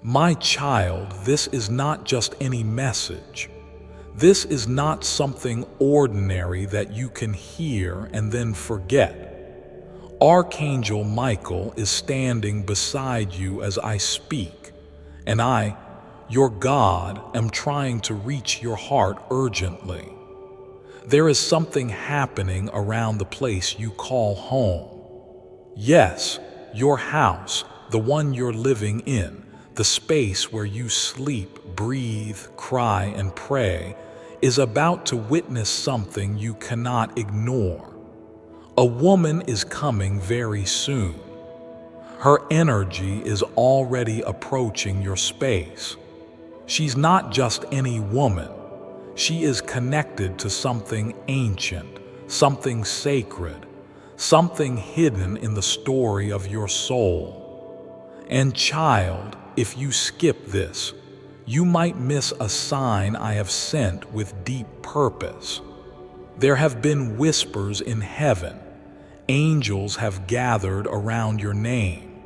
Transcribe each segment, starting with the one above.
My child, this is not just any message. This is not something ordinary that you can hear and then forget. Archangel Michael is standing beside you as I speak, and I, your God, am trying to reach your heart urgently. There is something happening around the place you call home. Yes, your house, the one you're living in, the space where you sleep, breathe, cry, and pray, is about to witness something you cannot ignore. A woman is coming very soon. Her energy is already approaching your space. She's not just any woman. She is connected to something ancient, something sacred, something hidden in the story of your soul. And child, if you skip this, you might miss a sign I have sent with deep purpose. There have been whispers in heaven. Angels have gathered around your name.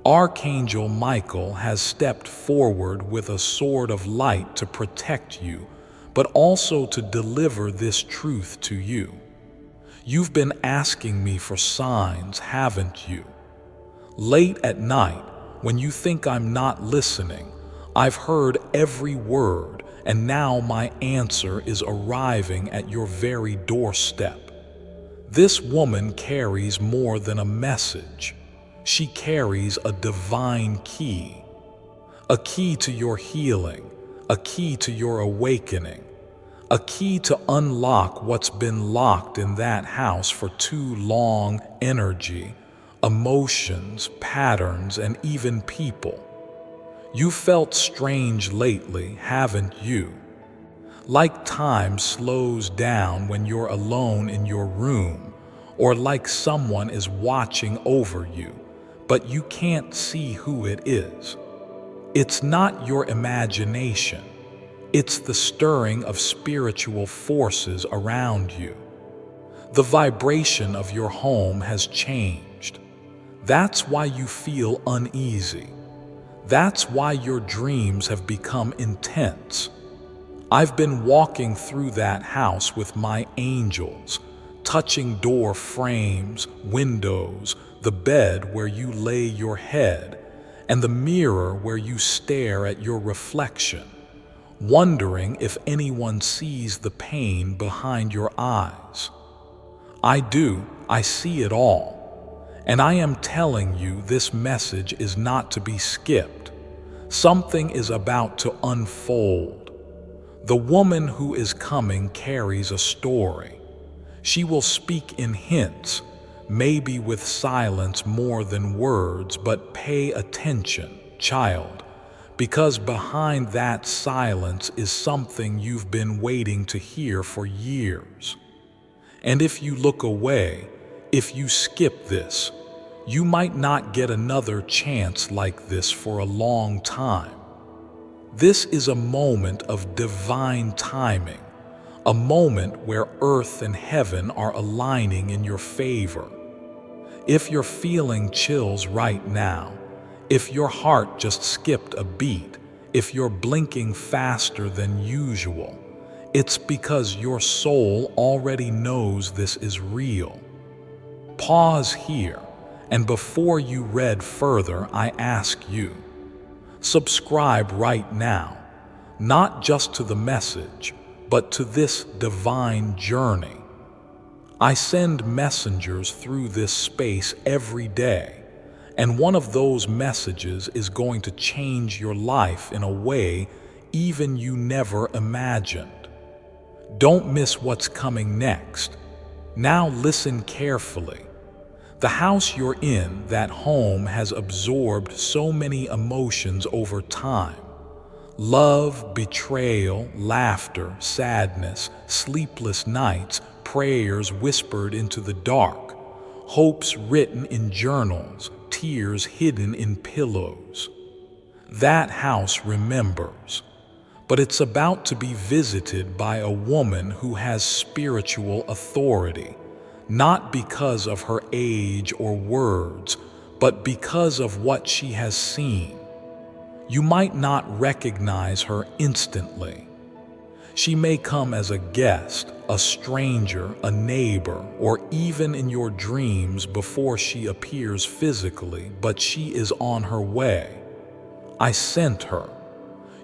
Archangel Michael has stepped forward with a sword of light to protect you, but also to deliver this truth to you. You've been asking me for signs, haven't you? Late at night, when you think I'm not listening, I've heard every word, and now my answer is arriving at your very doorstep. This woman carries more than a message. She carries a divine key. A key to your healing, a key to your awakening, a key to unlock what's been locked in that house for too long: energy, emotions, patterns, and even people. You felt strange lately, haven't you? Like time slows down when you're alone in your room, or like someone is watching over you, but you can't see who it is. It's not your imagination. It's the stirring of spiritual forces around you. The vibration of your home has changed. That's why you feel uneasy. That's why your dreams have become intense. I've been walking through that house with my angels, touching door frames, windows, the bed where you lay your head, and the mirror where you stare at your reflection, wondering if anyone sees the pain behind your eyes. I do, I see it all. And I am telling you, this message is not to be skipped. Something is about to unfold. The woman who is coming carries a story. She will speak in hints, maybe with silence more than words, but pay attention, child, because behind that silence is something you've been waiting to hear for years. And if you look away, if you skip this, you might not get another chance like this for a long time. This is a moment of divine timing, a moment where earth and heaven are aligning in your favor. If you're feeling chills right now, if your heart just skipped a beat, if you're blinking faster than usual, it's because your soul already knows this is real. Pause here, and before you read further, I ask you, subscribe right now, not just to the message, but to this divine journey. I send messengers through this space every day, and one of those messages is going to change your life in a way even you never imagined. Don't miss what's coming next. Now listen carefully. The house you're in, that home, has absorbed so many emotions over time. Love, betrayal, laughter, sadness, sleepless nights, prayers whispered into the dark, hopes written in journals, tears hidden in pillows. That house remembers, but it's about to be visited by a woman who has spiritual authority, not because of her age or words, but because of what she has seen. You might not recognize her instantly. She may come as a guest, a stranger, a neighbor, or even in your dreams before she appears physically, but she is on her way. I sent her.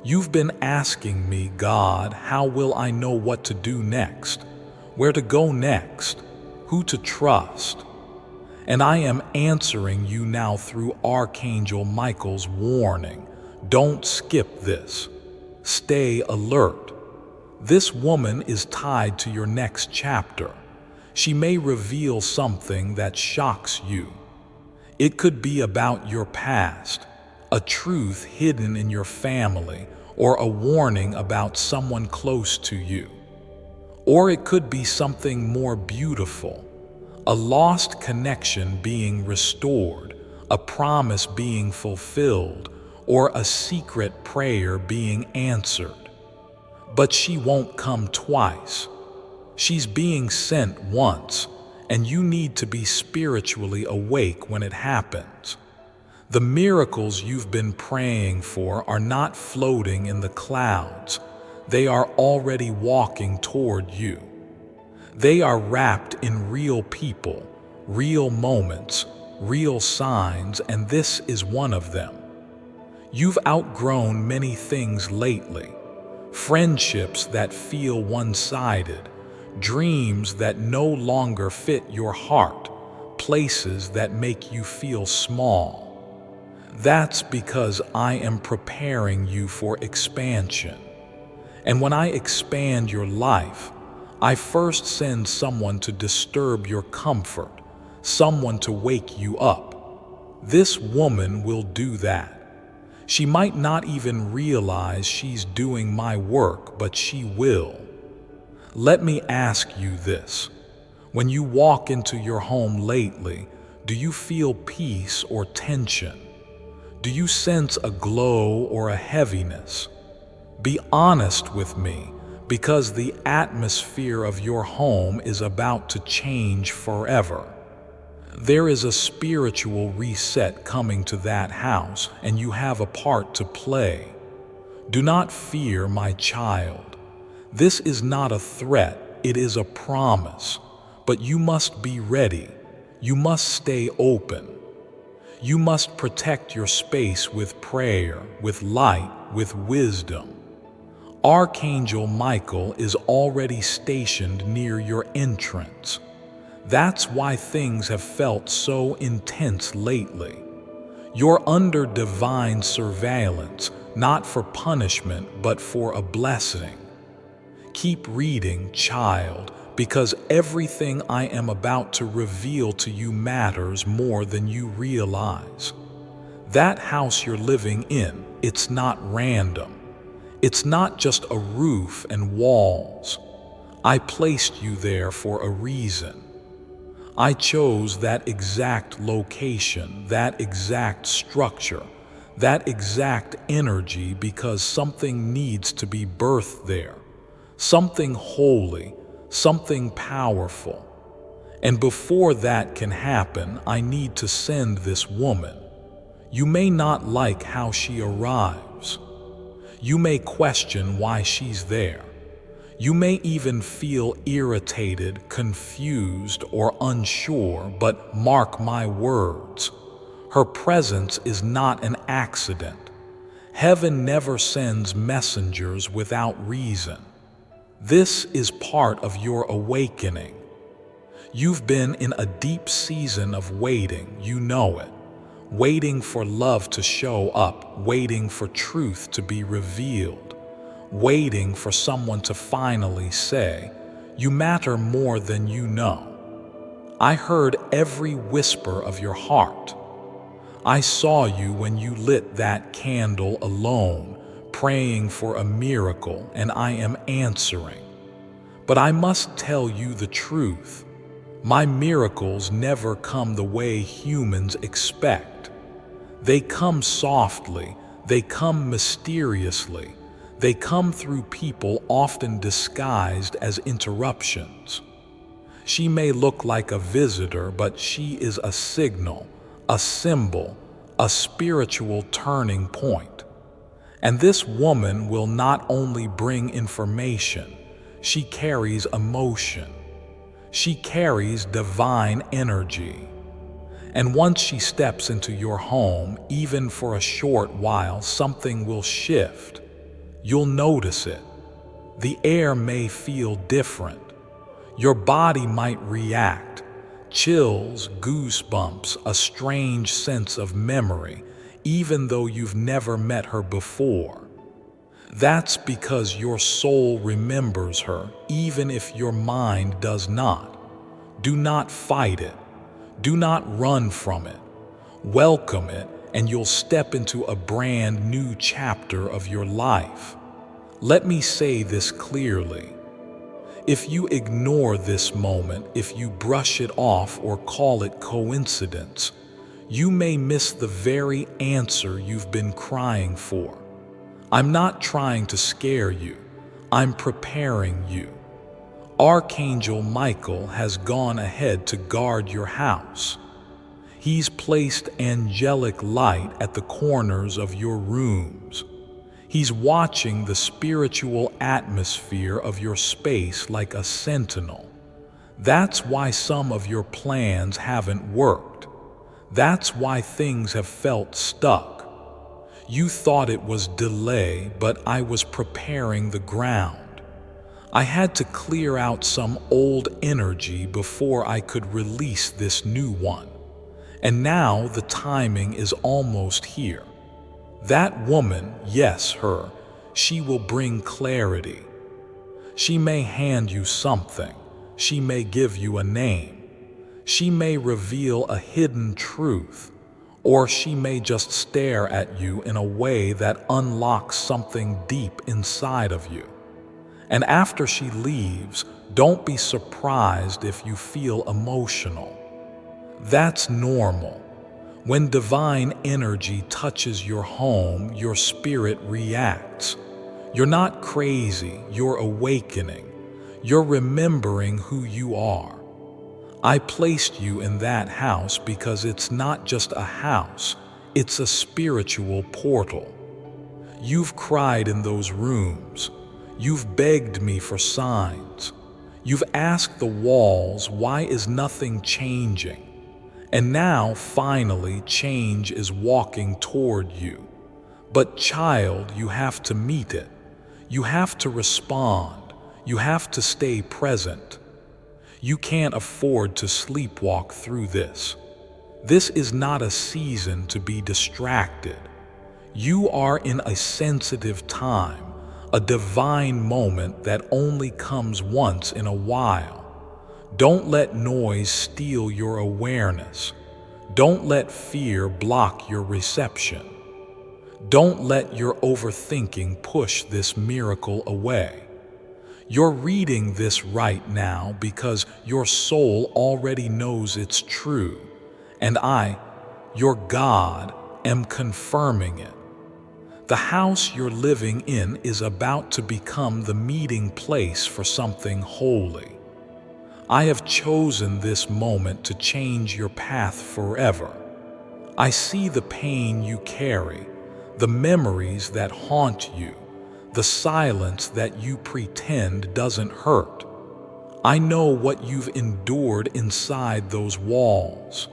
You've been asking me, God, how will I know what to do next? Where to go next? Who to trust? And I am answering you now through Archangel Michael's warning. Don't skip this. Stay alert. This woman is tied to your next chapter. She may reveal something that shocks you. It could be about your past, a truth hidden in your family, or a warning about someone close to you. Or it could be something more beautiful, a lost connection being restored, a promise being fulfilled, or a secret prayer being answered. But she won't come twice. She's being sent once, and you need to be spiritually awake when it happens. The miracles you've been praying for are not floating in the clouds. They are already walking toward you. They are wrapped in real people, real moments, real signs, and this is one of them. You've outgrown many things lately. Friendships that feel one-sided, dreams that no longer fit your heart, places that make you feel small. That's because I am preparing you for expansion. And when I expand your life, I first send someone to disturb your comfort, someone to wake you up. This woman will do that. She might not even realize she's doing my work, but she will. Let me ask you this. When you walk into your home lately, do you feel peace or tension? Do you sense a glow or a heaviness? Be honest with me, because the atmosphere of your home is about to change forever. There is a spiritual reset coming to that house, and you have a part to play. Do not fear, my child. This is not a threat, it is a promise. But you must be ready. You must stay open. You must protect your space with prayer, with light, with wisdom. Archangel Michael is already stationed near your entrance. That's why things have felt so intense lately. You're under divine surveillance, not for punishment, but for a blessing. Keep reading, child, because everything I am about to reveal to you matters more than you realize. That house you're living in, it's not random. It's not just a roof and walls. I placed you there for a reason. I chose that exact location, that exact structure, that exact energy because something needs to be birthed there. Something holy, something powerful. And before that can happen, I need to send this woman. You may not like how she arrives. You may question why she's there. You may even feel irritated, confused, or unsure, but mark my words. Her presence is not an accident. Heaven never sends messengers without reason. This is part of your awakening. You've been in a deep season of waiting, you know it. Waiting for love to show up, waiting for truth to be revealed. Waiting for someone to finally say, "You matter more than you know." I heard every whisper of your heart. I saw you when you lit that candle alone, praying for a miracle, and I am answering. But I must tell you the truth. My miracles never come the way humans expect. They come softly, they come mysteriously. They come through people often disguised as interruptions. She may look like a visitor, but she is a signal, a symbol, a spiritual turning point. And this woman will not only bring information, she carries emotion. She carries divine energy. And once she steps into your home, even for a short while, something will shift. You'll notice it. The air may feel different. Your body might react. Chills, goosebumps, a strange sense of memory, even though you've never met her before. That's because your soul remembers her, even if your mind does not. Do not fight it. Do not run from it. Welcome it, and you'll step into a brand new chapter of your life. Let me say this clearly. If you ignore this moment, if you brush it off or call it coincidence, you may miss the very answer you've been crying for. I'm not trying to scare you. I'm preparing you. Archangel Michael has gone ahead to guard your house. He's placed angelic light at the corners of your rooms. He's watching the spiritual atmosphere of your space like a sentinel. That's why some of your plans haven't worked. That's why things have felt stuck. You thought it was delay, but I was preparing the ground. I had to clear out some old energy before I could release this new one. And now the timing is almost here. That woman, yes, her, she will bring clarity. She may hand you something. She may give you a name. She may reveal a hidden truth, or she may just stare at you in a way that unlocks something deep inside of you. And after she leaves, don't be surprised if you feel emotional. That's normal. When divine energy touches your home, your spirit reacts. You're not crazy, you're awakening. You're remembering who you are. I placed you in that house because it's not just a house, it's a spiritual portal. You've cried in those rooms. You've begged me for signs. You've asked the walls, why is nothing changing? And now, finally, change is walking toward you. But child, you have to meet it. You have to respond. You have to stay present. You can't afford to sleepwalk through this. This is not a season to be distracted. You are in a sensitive time, a divine moment that only comes once in a while. Don't let noise steal your awareness. Don't let fear block your reception. Don't let your overthinking push this miracle away. You're reading this right now because your soul already knows it's true, and I, your God, am confirming it. The house you're living in is about to become the meeting place for something holy. I have chosen this moment to change your path forever. I see the pain you carry, the memories that haunt you, the silence that you pretend doesn't hurt. I know what you've endured inside those walls.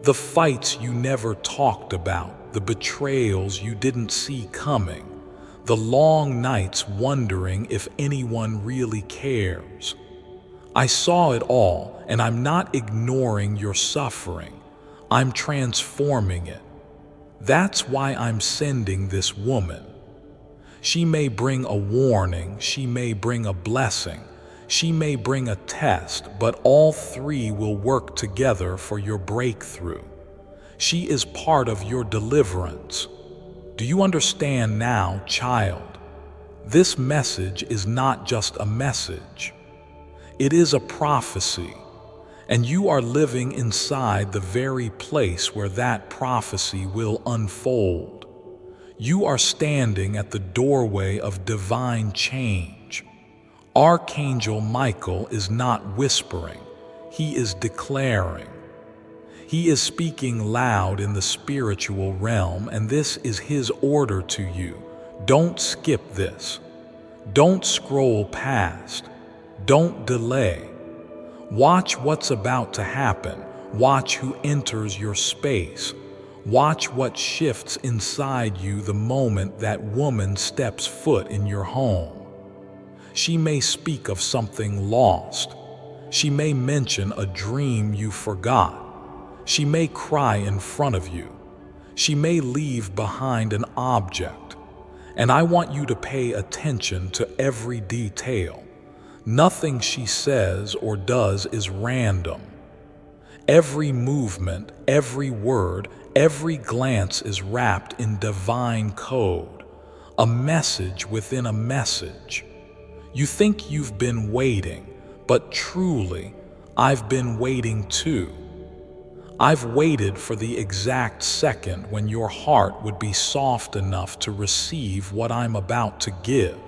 The fights you never talked about, the betrayals you didn't see coming, the long nights wondering if anyone really cares. I saw it all, and I'm not ignoring your suffering. I'm transforming it. That's why I'm sending this woman. She may bring a warning, she may bring a blessing, she may bring a test, but all three will work together for your breakthrough. She is part of your deliverance. Do you understand now, child? This message is not just a message. It is a prophecy, and you are living inside the very place where that prophecy will unfold. You are standing at the doorway of divine change. Archangel Michael is not whispering, he is declaring. He is speaking loud in the spiritual realm, and this is his order to you. Don't skip this. Don't scroll past. Don't delay. Watch what's about to happen. Watch who enters your space. Watch what shifts inside you the moment that woman steps foot in your home. She may speak of something lost. She may mention a dream you forgot. She may cry in front of you. She may leave behind an object. And I want you to pay attention to every detail. Nothing she says or does is random. Every movement, every word, every glance is wrapped in divine code, a message within a message. You think you've been waiting, but truly, I've been waiting too. I've waited for the exact second when your heart would be soft enough to receive what I'm about to give.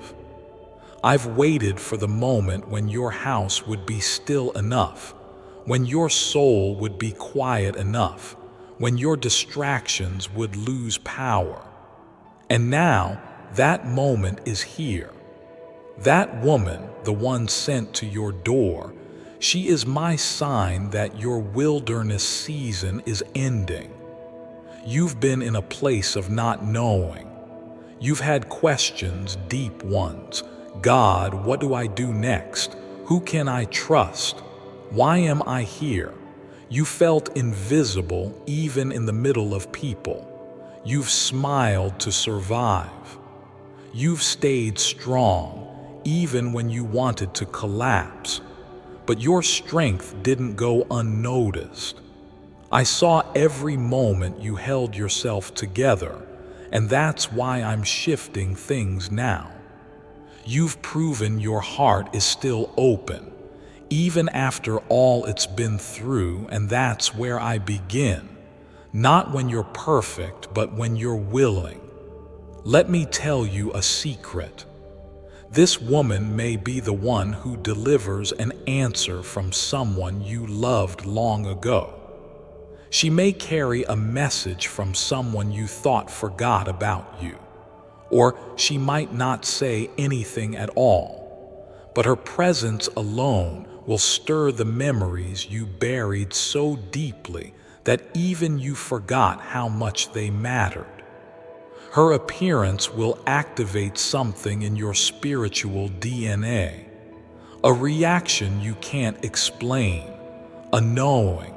I've waited for the moment when your house would be still enough, when your soul would be quiet enough, when your distractions would lose power. And now, that moment is here. That woman, the one sent to your door, she is my sign that your wilderness season is ending. You've been in a place of not knowing. You've had questions, deep ones. God, what do I do next? Who can I trust? Why am I here? You felt invisible even in the middle of people. You've smiled to survive. You've stayed strong even when you wanted to collapse. But your strength didn't go unnoticed. I saw every moment you held yourself together, and that's why I'm shifting things now. You've proven your heart is still open, even after all it's been through, and that's where I begin. Not when you're perfect, but when you're willing. Let me tell you a secret. This woman may be the one who delivers an answer from someone you loved long ago. She may carry a message from someone you thought forgot about you. Or she might not say anything at all, but her presence alone will stir the memories you buried so deeply that even you forgot how much they mattered. Her appearance will activate something in your spiritual DNA, a reaction you can't explain, a knowing,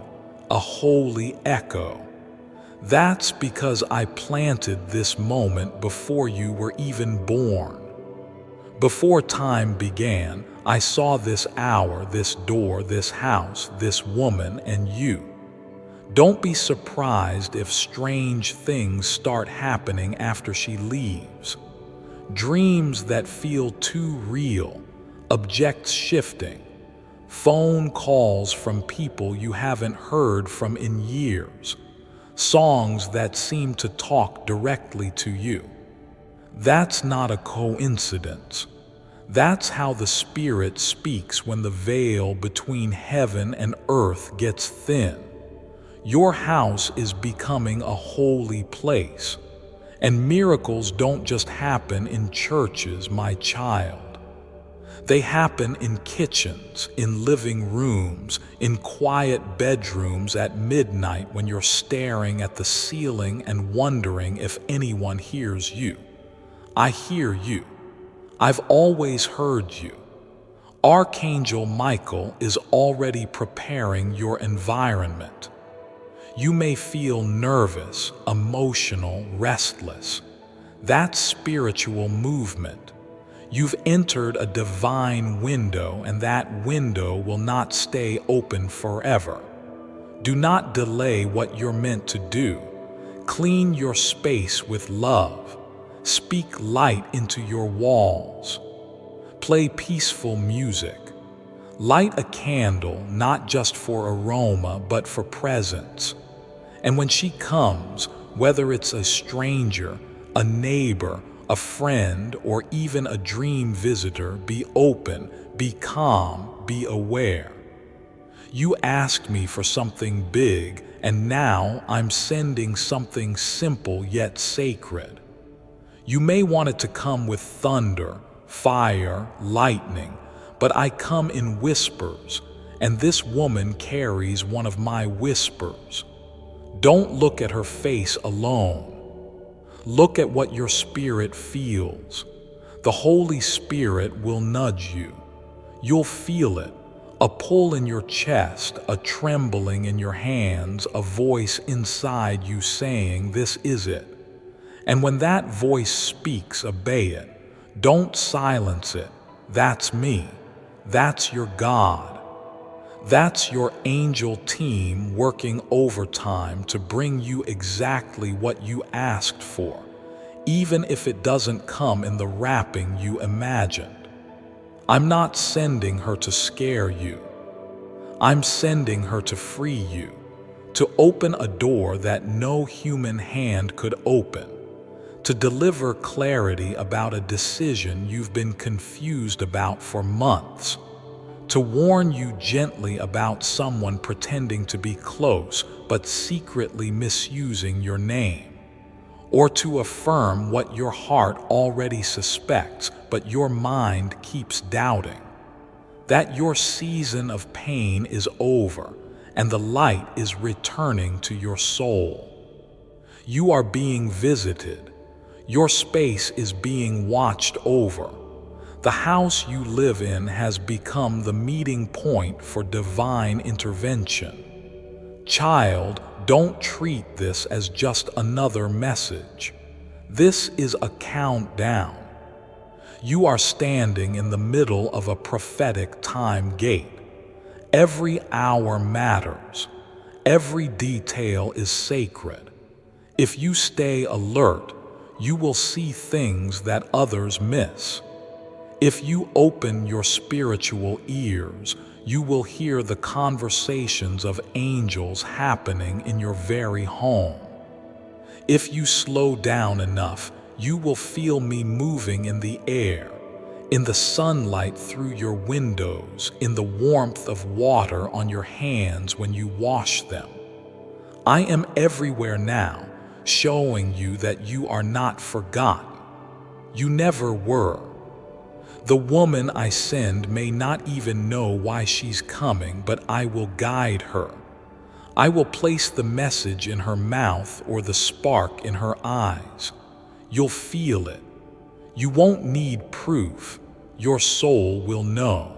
a holy echo. That's because I planted this moment before you were even born. Before time began, I saw this hour, this door, this house, this woman, and you. Don't be surprised if strange things start happening after she leaves. Dreams that feel too real, objects shifting, phone calls from people you haven't heard from in years, songs that seem to talk directly to you. That's not a coincidence. That's how the Spirit speaks when the veil between heaven and earth gets thin. Your house is becoming a holy place, and miracles don't just happen in churches, my child. They happen in kitchens, in living rooms, in quiet bedrooms at midnight when you're staring at the ceiling and wondering if anyone hears you. I hear you. I've always heard you. Archangel Michael is already preparing your environment. You may feel nervous, emotional, restless. That's spiritual movement. You've entered a divine window, and that window will not stay open forever. Do not delay what you're meant to do. Clean your space with love. Speak light into your walls. Play peaceful music. Light a candle, not just for aroma, but for presence. And when she comes, whether it's a stranger, a neighbor, a friend, or even a dream visitor, be open, be calm, be aware. You asked me for something big, and now I'm sending something simple yet sacred. You may want it to come with thunder, fire, lightning, but I come in whispers, and this woman carries one of my whispers. Don't look at her face alone. Look at what your spirit feels. The Holy Spirit will nudge you. You'll feel it, a pull in your chest, a trembling in your hands, a voice inside you saying, "This is it." And when that voice speaks, obey it. Don't silence it. That's me. That's your God. That's your angel team working overtime to bring you exactly what you asked for, even if it doesn't come in the wrapping you imagined. I'm not sending her to scare you. I'm sending her to free you, to open a door that no human hand could open, to deliver clarity about a decision you've been confused about for months, to warn you gently about someone pretending to be close but secretly misusing your name, or to affirm what your heart already suspects but your mind keeps doubting, that your season of pain is over and the light is returning to your soul. You are being visited. Your space is being watched over. The house you live in has become the meeting point for divine intervention. Child, don't treat this as just another message. This is a countdown. You are standing in the middle of a prophetic time gate. Every hour matters. Every detail is sacred. If you stay alert, you will see things that others miss. If you open your spiritual ears, you will hear the conversations of angels happening in your very home. If you slow down enough, you will feel me moving in the air, in the sunlight through your windows, in the warmth of water on your hands when you wash them. I am everywhere now, showing you that you are not forgotten. You never were. The woman I send may not even know why she's coming, but I will guide her. I will place the message in her mouth or the spark in her eyes. You'll feel it. You won't need proof. Your soul will know.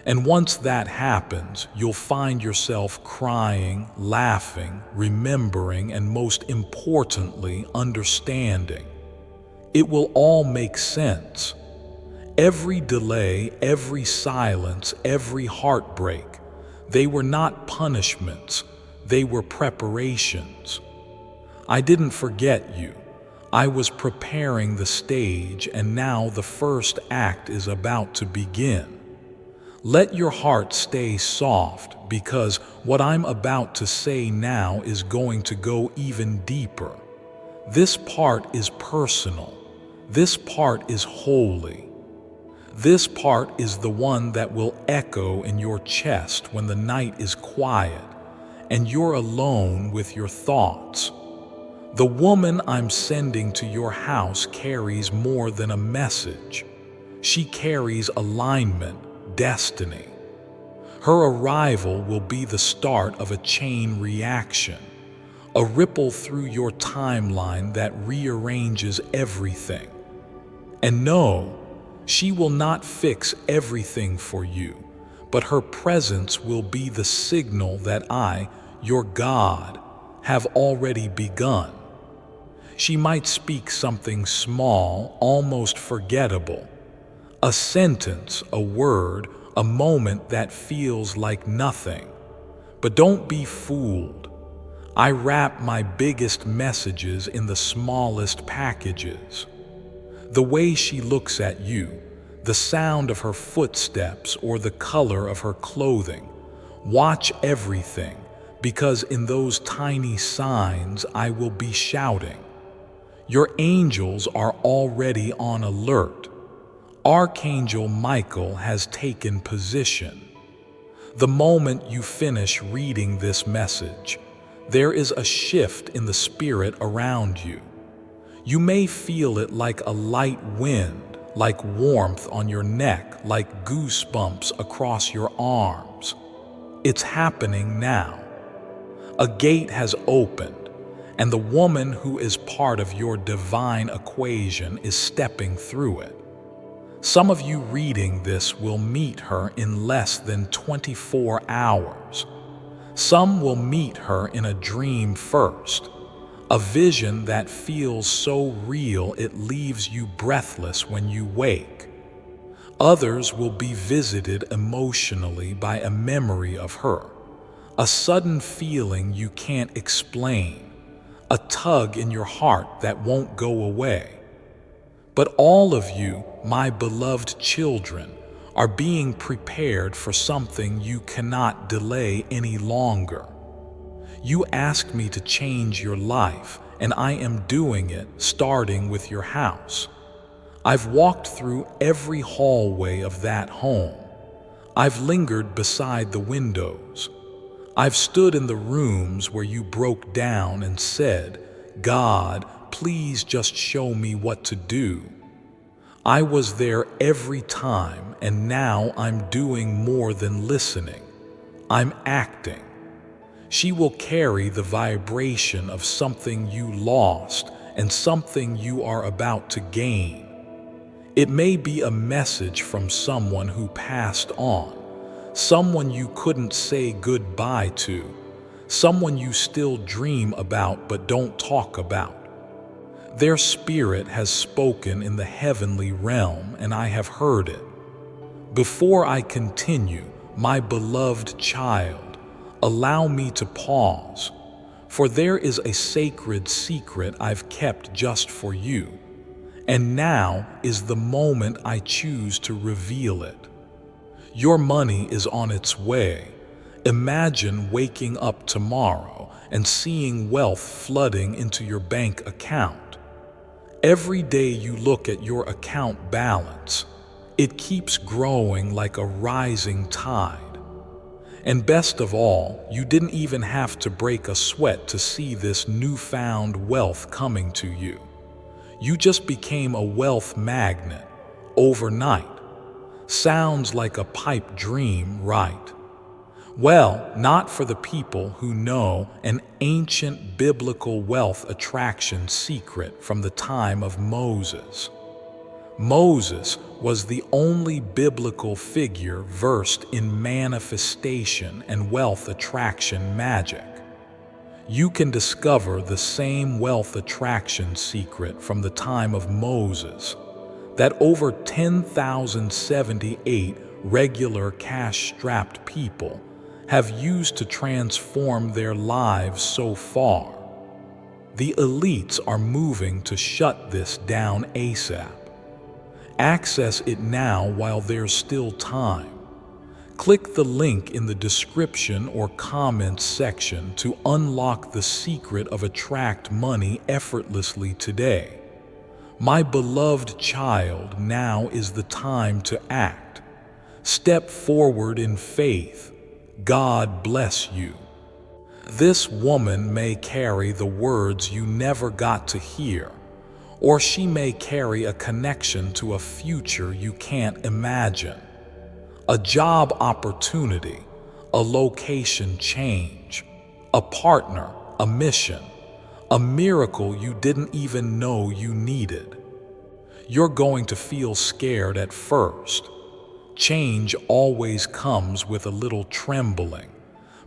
And once that happens, you'll find yourself crying, laughing, remembering, and most importantly, understanding. It will all make sense. Every delay, every silence, every heartbreak, they were not punishments, they were preparations. I didn't forget you. I was preparing the stage, and now the first act is about to begin. Let your heart stay soft, because what I'm about to say now is going to go even deeper. This part is personal. This part is holy. This part is the one that will echo in your chest when the night is quiet and you're alone with your thoughts. The woman I'm sending to your house carries more than a message. She carries alignment, destiny. Her arrival will be the start of a chain reaction, a ripple through your timeline that rearranges everything. And no, she will not fix everything for you, but her presence will be the signal that I, your God, have already begun. She might speak something small, almost forgettable, a sentence, a word, a moment that feels like nothing. But don't be fooled. I wrap my biggest messages in the smallest packages. The way she looks at you, the sound of her footsteps, or the color of her clothing. Watch everything, because in those tiny signs I will be shouting. Your angels are already on alert. Archangel Michael has taken position. The moment you finish reading this message, there is a shift in the spirit around you. You may feel it like a light wind, like warmth on your neck, like goosebumps across your arms. It's happening now. A gate has opened, and the woman who is part of your divine equation is stepping through it. Some of you reading this will meet her in less than 24 hours. Some will meet her in a dream first, a vision that feels so real it leaves you breathless when you wake. Others will be visited emotionally by a memory of her, a sudden feeling you can't explain, a tug in your heart that won't go away. But all of you, my beloved children, are being prepared for something you cannot delay any longer. You asked me to change your life, and I am doing it, starting with your house. I've walked through every hallway of that home. I've lingered beside the windows. I've stood in the rooms where you broke down and said, "God, please just show me what to do." I was there every time, and now I'm doing more than listening. I'm acting. She will carry the vibration of something you lost and something you are about to gain. It may be a message from someone who passed on, someone you couldn't say goodbye to, someone you still dream about but don't talk about. Their spirit has spoken in the heavenly realm, and I have heard it. Before I continue, my beloved child, allow me to pause, for there is a sacred secret I've kept just for you, and now is the moment I choose to reveal it. Your money is on its way. Imagine waking up tomorrow and seeing wealth flooding into your bank account. Every day you look at your account balance, it keeps growing like a rising tide. And best of all, you didn't even have to break a sweat to see this newfound wealth coming to you. You just became a wealth magnet overnight. Sounds like a pipe dream, right? Well, not for the people who know an ancient biblical wealth attraction secret from the time of Moses. Moses was the only biblical figure versed in manifestation and wealth attraction magic. You can discover the same wealth attraction secret from the time of Moses that over 10,078 regular cash-strapped people have used to transform their lives so far. The elites are moving to shut this down ASAP. Access it now while there's still time. Click the link in the description or comments section to unlock the secret of attract money effortlessly today. My beloved child, now is the time to act. Step forward in faith. God bless you. This woman may carry the words you never got to hear, or she may carry a connection to a future you can't imagine. A job opportunity, a location change, a partner, a mission, a miracle you didn't even know you needed. You're going to feel scared at first. Change always comes with a little trembling,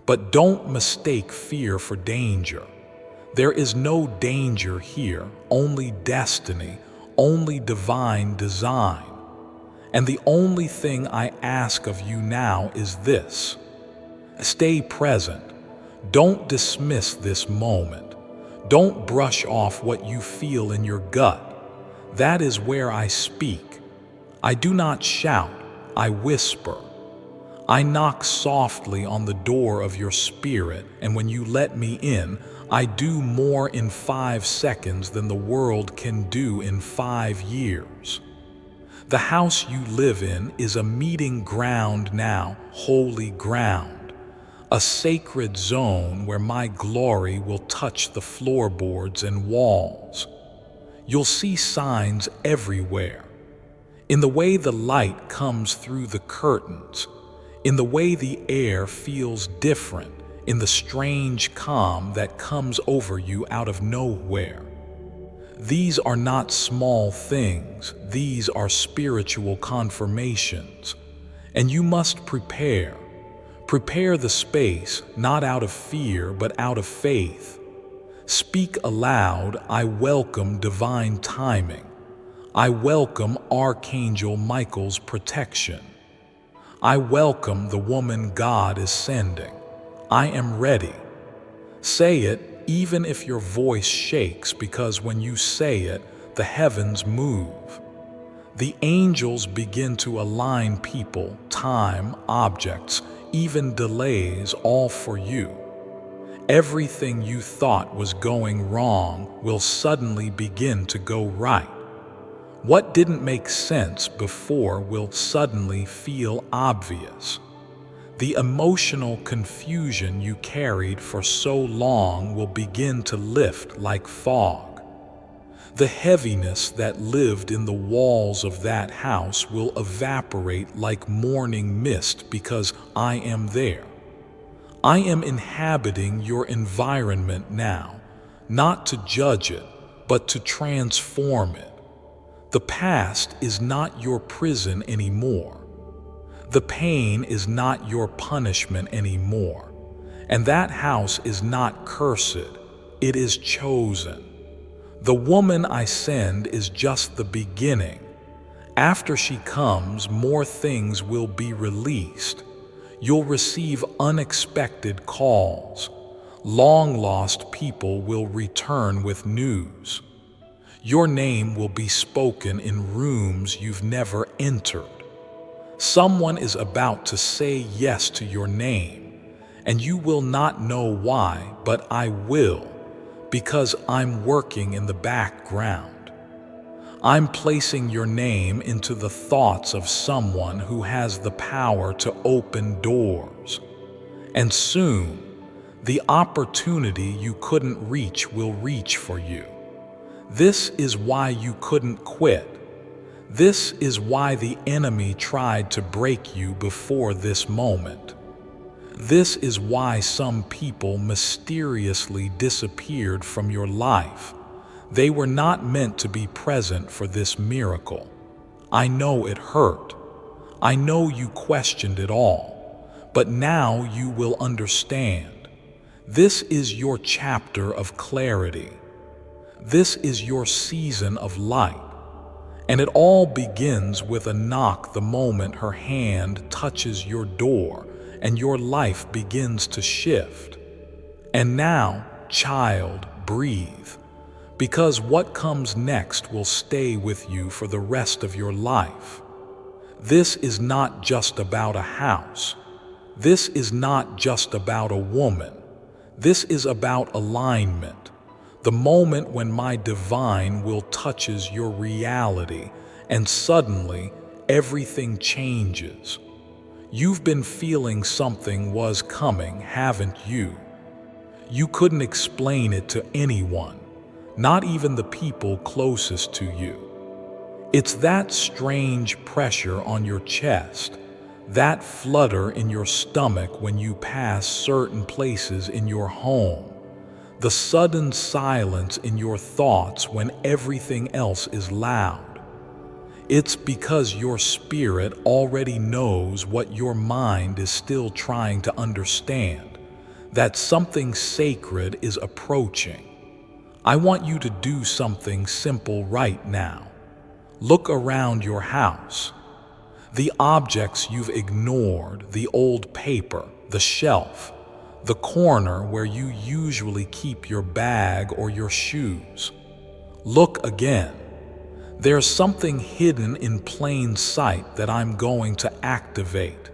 but don't mistake fear for danger. There is no danger here, only destiny, only divine design. And the only thing I ask of you now is this: stay present. Don't dismiss this moment. Don't brush off what you feel in your gut. That is where I speak. I do not shout, I whisper. I knock softly on the door of your spirit, and when you let me in, I do more in 5 seconds than the world can do in 5 years. The house you live in is a meeting ground now, holy ground, a sacred zone where my glory will touch the floorboards and walls. You'll see signs everywhere. In the way the light comes through the curtains, in the way the air feels different, in the strange calm that comes over you out of nowhere. These are not small things, these are spiritual confirmations. And you must prepare. Prepare the space, not out of fear, but out of faith. Speak aloud, I welcome divine timing. I welcome Archangel Michael's protection. I welcome the woman God is sending. I am ready. Say it even if your voice shakes, because when you say it, the heavens move. The angels begin to align people, time, objects, even delays, all for you. Everything you thought was going wrong will suddenly begin to go right. What didn't make sense before will suddenly feel obvious. The emotional confusion you carried for so long will begin to lift like fog. The heaviness that lived in the walls of that house will evaporate like morning mist, because I am there. I am inhabiting your environment now, not to judge it, but to transform it. The past is not your prison anymore. The pain is not your punishment anymore. And that house is not cursed, it is chosen. The woman I send is just the beginning. After she comes, more things will be released. You'll receive unexpected calls. Long-lost people will return with news. Your name will be spoken in rooms you've never entered. Someone is about to say yes to your name, and you will not know why, but I will, because I'm working in the background. I'm placing your name into the thoughts of someone who has the power to open doors. And soon, the opportunity you couldn't reach will reach for you. This is why you couldn't quit. This is why the enemy tried to break you before this moment. This is why some people mysteriously disappeared from your life. They were not meant to be present for this miracle. I know it hurt. I know you questioned it all. But now you will understand. This is your chapter of clarity. This is your season of light. And it all begins with a knock the moment her hand touches your door and your life begins to shift. And now, child, breathe, because what comes next will stay with you for the rest of your life. This is not just about a house. This is not just about a woman. This is about alignment. The moment when my divine will touches your reality, and suddenly everything changes. You've been feeling something was coming, haven't you? You couldn't explain it to anyone, not even the people closest to you. It's that strange pressure on your chest, that flutter in your stomach when you pass certain places in your home. The sudden silence in your thoughts when everything else is loud. It's because your spirit already knows what your mind is still trying to understand, that something sacred is approaching. I want you to do something simple right now. Look around your house. The objects you've ignored, the old paper, the shelf, the corner where you usually keep your bag or your shoes. Look again. There's something hidden in plain sight that I'm going to activate.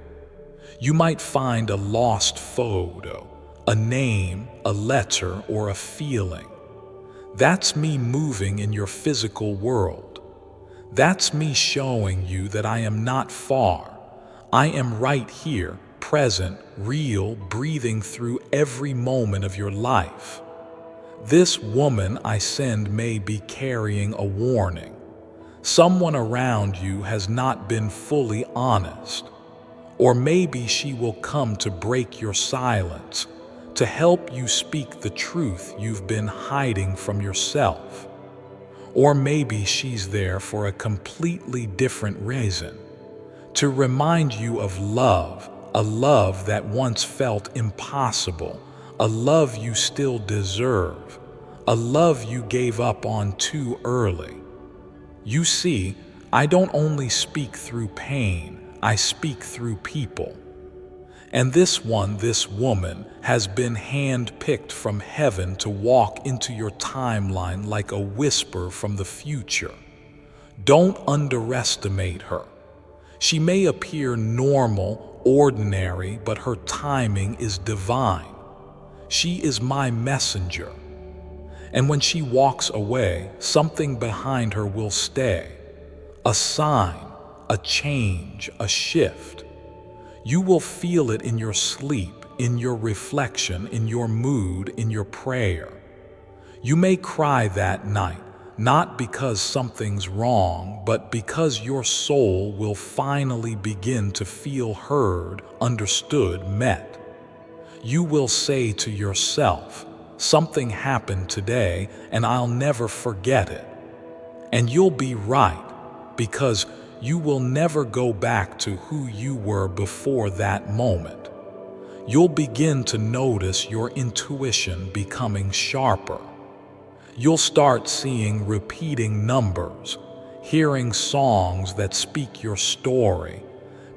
You might find a lost photo, a name, a letter, or a feeling. That's me moving in your physical world. That's me showing you that I am not far. I am right here, present, real, breathing through every moment of your life. This woman I send may be carrying a warning. Someone around you has not been fully honest. Or maybe she will come to break your silence, to help you speak the truth you've been hiding from yourself. Or maybe she's there for a completely different reason, to remind you of love, a love that once felt impossible, a love you still deserve, a love you gave up on too early. You see, I don't only speak through pain, I speak through people. And this woman, has been hand-picked from heaven to walk into your timeline like a whisper from the future. Don't underestimate her. She may appear normal, ordinary, but her timing is divine. She is my messenger. And when she walks away, something behind her will stay. A sign, a change, a shift. You will feel it in your sleep, in your reflection, in your mood, in your prayer. You may cry that night, not because something's wrong, but because your soul will finally begin to feel heard, understood, met. You will say to yourself, something happened today and I'll never forget it. And you'll be right, because you will never go back to who you were before that moment. You'll begin to notice your intuition becoming sharper. You'll start seeing repeating numbers, hearing songs that speak your story,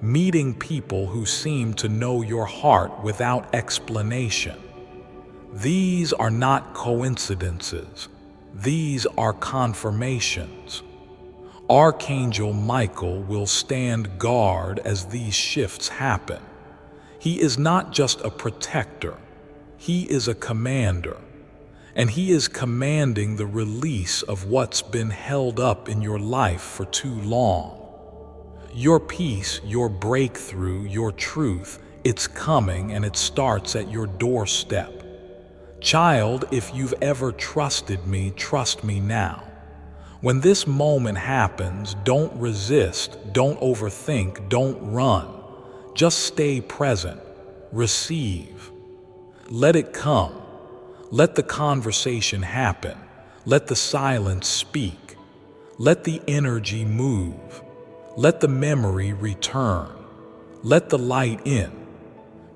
meeting people who seem to know your heart without explanation. These are not coincidences. These are confirmations. Archangel Michael will stand guard as these shifts happen. He is not just a protector, he is a commander, and he is commanding the release of what's been held up in your life for too long. Your peace, your breakthrough, your truth, it's coming, and it starts at your doorstep. Child, if you've ever trusted me, trust me now. When this moment happens, don't resist, don't overthink, don't run. Just stay present, receive. Let it come. Let the conversation happen. Let the silence speak. Let the energy move. Let the memory return. Let the light in.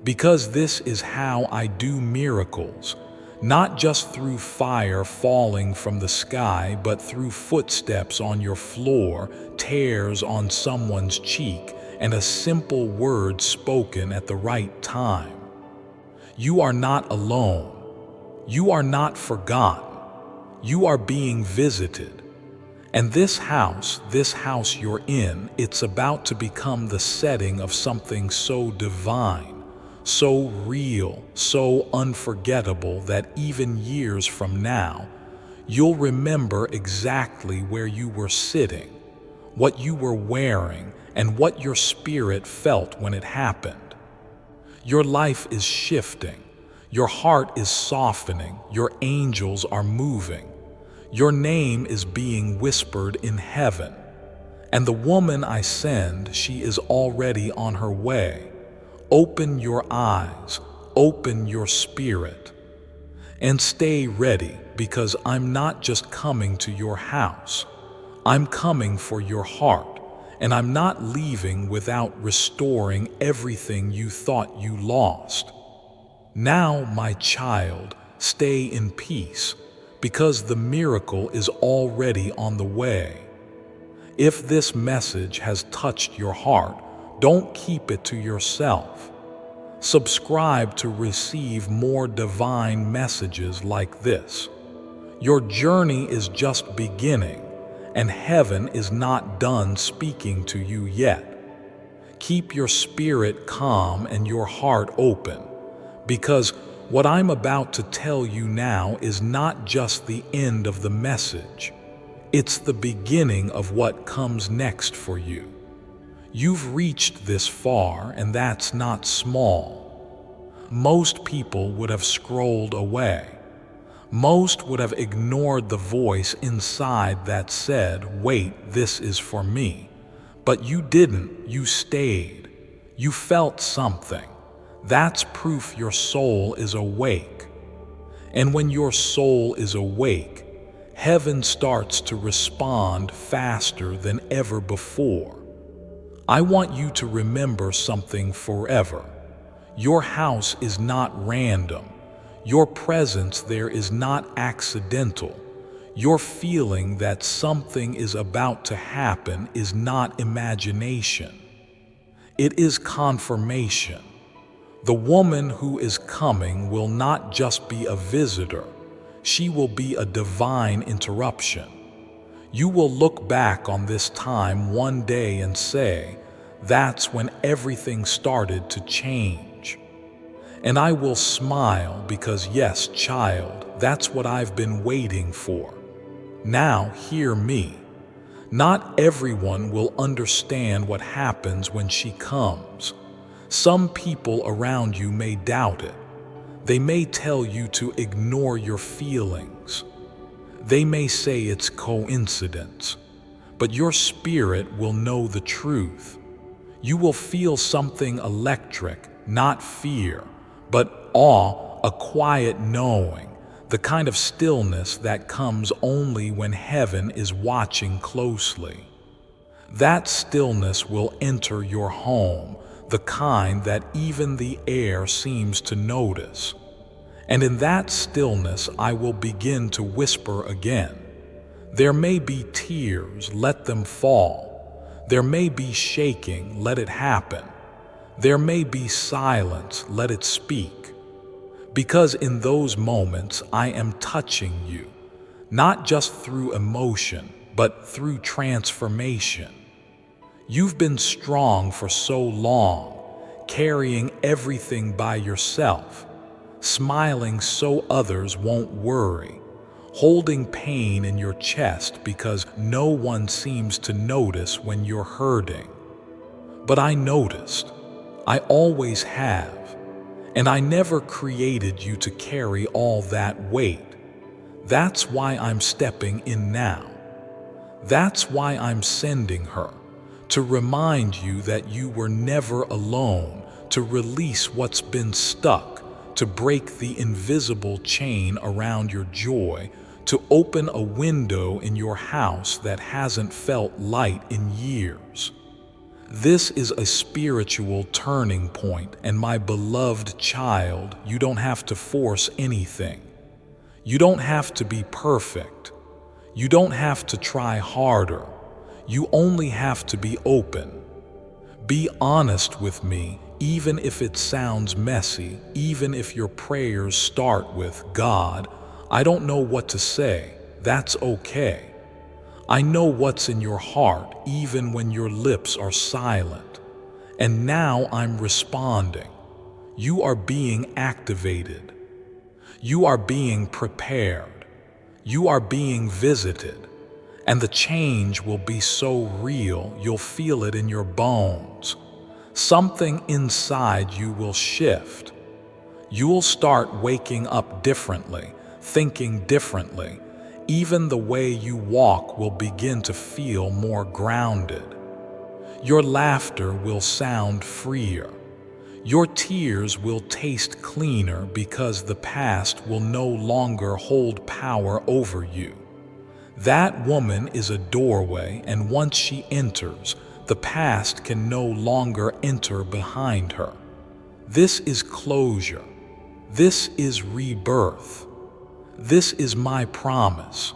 Because this is how I do miracles. Not just through fire falling from the sky, but through footsteps on your floor, tears on someone's cheek, and a simple word spoken at the right time. You are not alone. You are not forgotten. You are being visited. And this house you're in, it's about to become the setting of something so divine, so real, so unforgettable that even years from now, you'll remember exactly where you were sitting, what you were wearing, and what your spirit felt when it happened. Your life is shifting, your heart is softening, your angels are moving, your name is being whispered in heaven. And the woman I send, she is already on her way. Open your eyes, open your spirit, and stay ready, because I'm not just coming to your house. I'm coming for your heart, and I'm not leaving without restoring everything you thought you lost. Now, my child, stay in peace, because the miracle is already on the way. If this message has touched your heart, don't keep it to yourself. Subscribe to receive more divine messages like this. Your journey is just beginning, and heaven is not done speaking to you yet. Keep your spirit calm and your heart open, because what I'm about to tell you now is not just the end of the message. It's the beginning of what comes next for you. You've reached this far, and that's not small. Most people would have scrolled away. Most would have ignored the voice inside that said, "Wait, this is for me." But you didn't, you stayed. You felt something. That's proof your soul is awake. And when your soul is awake, heaven starts to respond faster than ever before. I want you to remember something forever. Your house is not random. Your presence there is not accidental. Your feeling that something is about to happen is not imagination. It is confirmation. The woman who is coming will not just be a visitor. She will be a divine interruption. You will look back on this time one day and say, "That's when everything started to change." And I will smile because, yes, child, that's what I've been waiting for. Now hear me. Not everyone will understand what happens when she comes. Some people around you may doubt it. They may tell you to ignore your feelings. They may say it's coincidence. But your spirit will know the truth. You will feel something electric, not fear, but awe, a quiet knowing, the kind of stillness that comes only when heaven is watching closely. That stillness will enter your home, the kind that even the air seems to notice. And in that stillness I will begin to whisper again. There may be tears, let them fall. There may be shaking, let it happen. There may be silence, let it speak. Because in those moments I am touching you, not just through emotion, but through transformation. You've been strong for so long, carrying everything by yourself, smiling so others won't worry, holding pain in your chest because no one seems to notice when you're hurting. But I noticed. I always have. And I never created you to carry all that weight. That's why I'm stepping in now. That's why I'm sending her, to remind you that you were never alone, to release what's been stuck, to break the invisible chain around your joy, to open a window in your house that hasn't felt light in years. This is a spiritual turning point, and my beloved child, you don't have to force anything. You don't have to be perfect. You don't have to try harder. You only have to be open. Be honest with me, even if it sounds messy, even if your prayers start with, "God, I don't know what to say." That's okay. I know what's in your heart, even when your lips are silent. And now I'm responding. You are being activated. You are being prepared. You are being visited. And the change will be so real, you'll feel it in your bones. Something inside you will shift. You'll start waking up differently, thinking differently. Even the way you walk will begin to feel more grounded. Your laughter will sound freer. Your tears will taste cleaner because the past will no longer hold power over you. That woman is a doorway, and once she enters, the past can no longer enter behind her. This is closure. This is rebirth. This is my promise.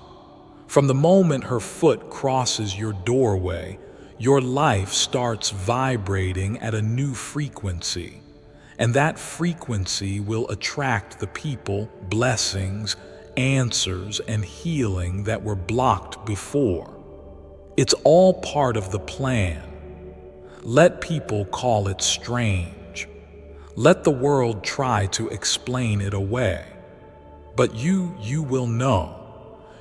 From the moment her foot crosses your doorway, your life starts vibrating at a new frequency, and that frequency will attract the people, blessings, answers, and healing that were blocked before. It's all part of the plan. Let people call it strange. Let the world try to explain it away. But you will know.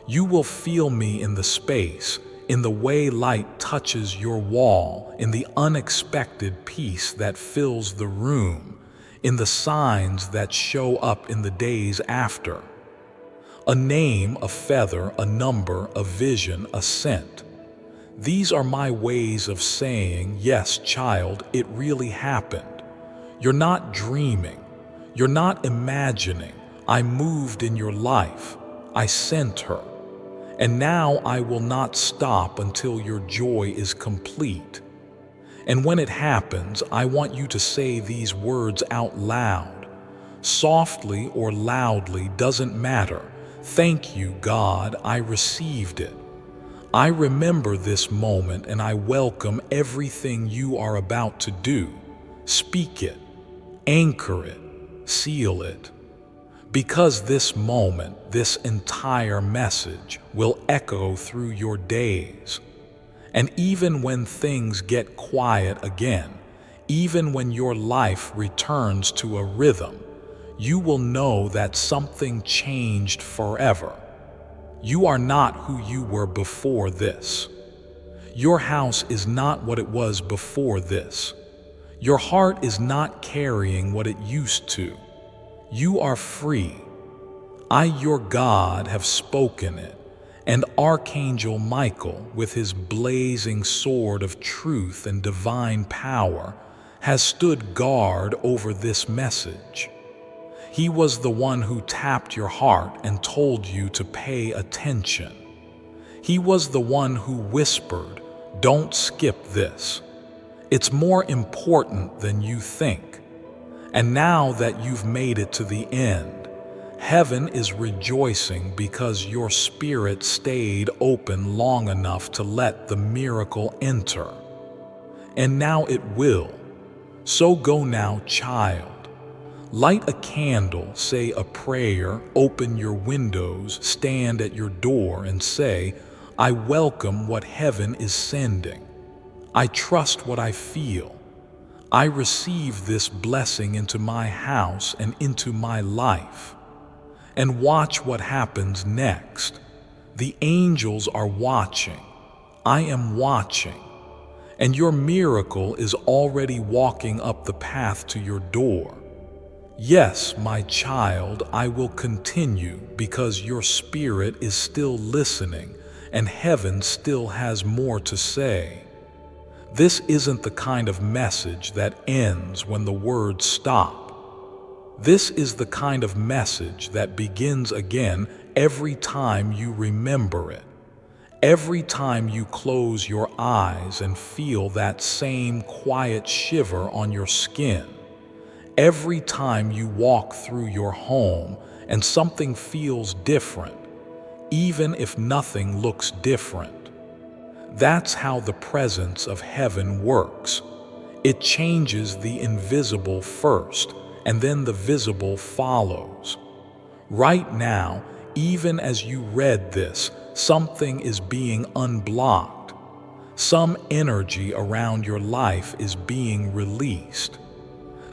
You will feel me in the space, in the way light touches your wall, in the unexpected peace that fills the room, in the signs that show up in the days after. A name, a feather, a number, a vision, a scent. These are my ways of saying, yes, child, it really happened. You're not dreaming. You're not imagining. I moved in your life. I sent her. And now I will not stop until your joy is complete. And when it happens, I want you to say these words out loud. Softly or loudly, doesn't matter. Thank you, God, I received it. I remember this moment and I welcome everything you are about to do. Speak it, anchor it, seal it. Because this moment, this entire message will echo through your days. And even when things get quiet again, even when your life returns to a rhythm, you will know that something changed forever. You are not who you were before this. Your house is not what it was before this. Your heart is not carrying what it used to. You are free. I, your God, have spoken it, and Archangel Michael, with his blazing sword of truth and divine power, has stood guard over this message. He was the one who tapped your heart and told you to pay attention. He was the one who whispered, "Don't skip this. It's more important than you think." And now that you've made it to the end, heaven is rejoicing because your spirit stayed open long enough to let the miracle enter. And now it will. So go now, child. Light a candle, say a prayer, open your windows, stand at your door and say, I welcome what heaven is sending. I trust what I feel. I receive this blessing into my house and into my life. And watch what happens next. The angels are watching. I am watching. And your miracle is already walking up the path to your door. Yes, my child, I will continue because your spirit is still listening and heaven still has more to say. This isn't the kind of message that ends when the words stop. This is the kind of message that begins again every time you remember it. Every time you close your eyes and feel that same quiet shiver on your skin. Every time you walk through your home and something feels different, even if nothing looks different. That's how the presence of heaven works. It changes the invisible first, and then the visible follows. Right now, even as you read this, something is being unblocked. Some energy around your life is being released.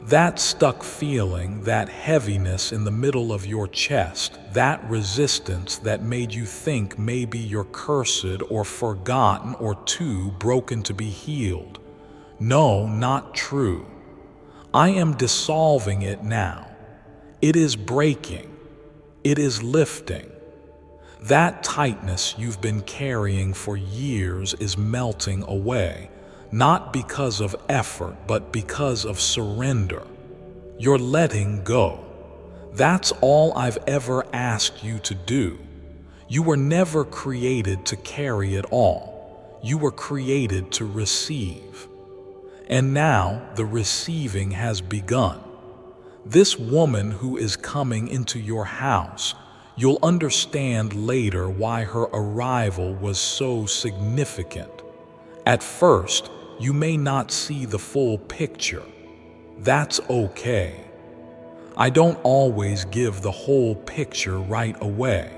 That stuck feeling, that heaviness in the middle of your chest, that resistance that made you think maybe you're cursed or forgotten or too broken to be healed. No, not true. I am dissolving it now. It is breaking. It is lifting. That tightness you've been carrying for years is melting away. Not because of effort, but because of surrender. You're letting go. That's all I've ever asked you to do. You were never created to carry it all. You were created to receive. And now the receiving has begun. This woman who is coming into your house, you'll understand later why her arrival was so significant. At first, you may not see the full picture. That's okay. I don't always give the whole picture right away.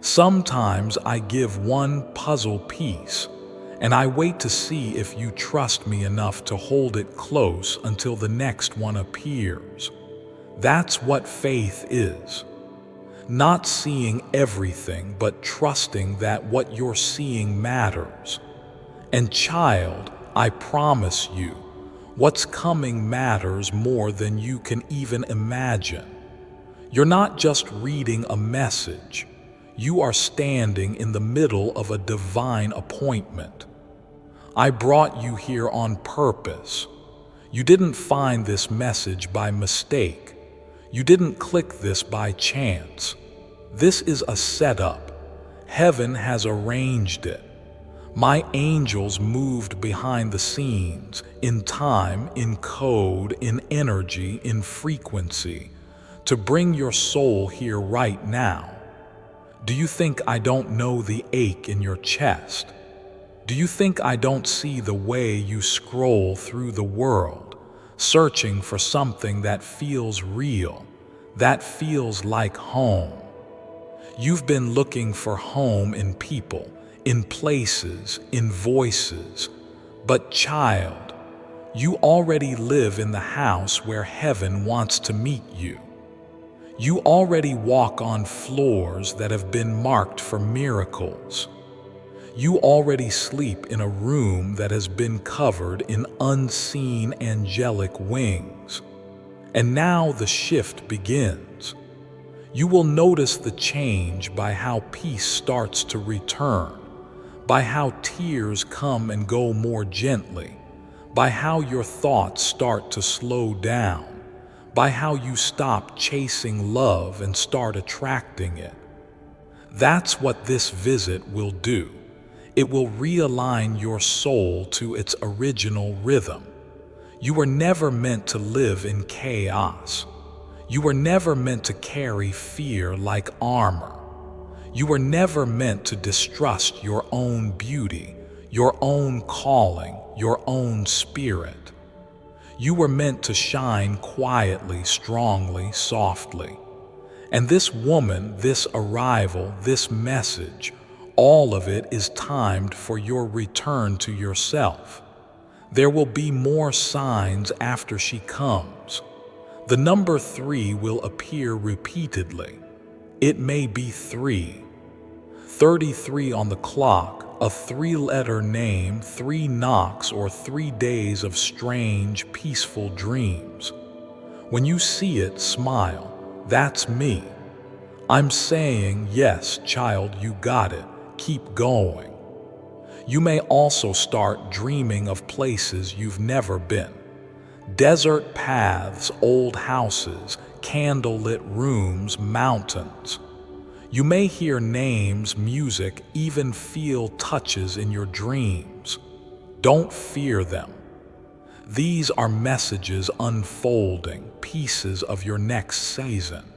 Sometimes I give one puzzle piece, and I wait to see if you trust me enough to hold it close until the next one appears. That's what faith is. Not seeing everything, but trusting that what you're seeing matters. And child, I promise you, what's coming matters more than you can even imagine. You're not just reading a message. You are standing in the middle of a divine appointment. I brought you here on purpose. You didn't find this message by mistake. You didn't click this by chance. This is a setup. Heaven has arranged it. My angels moved behind the scenes, in time, in code, in energy, in frequency, to bring your soul here right now. Do you think I don't know the ache in your chest? Do you think I don't see the way you scroll through the world, searching for something that feels real, that feels like home? You've been looking for home in people, in places, in voices. But child, you already live in the house where heaven wants to meet you. You already walk on floors that have been marked for miracles. You already sleep in a room that has been covered in unseen angelic wings. And now the shift begins. You will notice the change by how peace starts to return, by how tears come and go more gently, by how your thoughts start to slow down, by how you stop chasing love and start attracting it. That's what this visit will do. It will realign your soul to its original rhythm. You were never meant to live in chaos. You were never meant to carry fear like armor. You were never meant to distrust your own beauty, your own calling, your own spirit. You were meant to shine quietly, strongly, softly. And this woman, this arrival, this message, all of it is timed for your return to yourself. There will be more signs after she comes. The number 3 will appear repeatedly. It may be 3. 33 on the clock, a 3-letter name, 3 knocks, or 3 days of strange, peaceful dreams. When you see it, smile. That's me. I'm saying, yes, child, you got it. Keep going. You may also start dreaming of places you've never been. Desert paths, old houses, candlelit rooms, mountains. You may hear names, music, even feel touches in your dreams. Don't fear them. These are messages unfolding, pieces of your next season.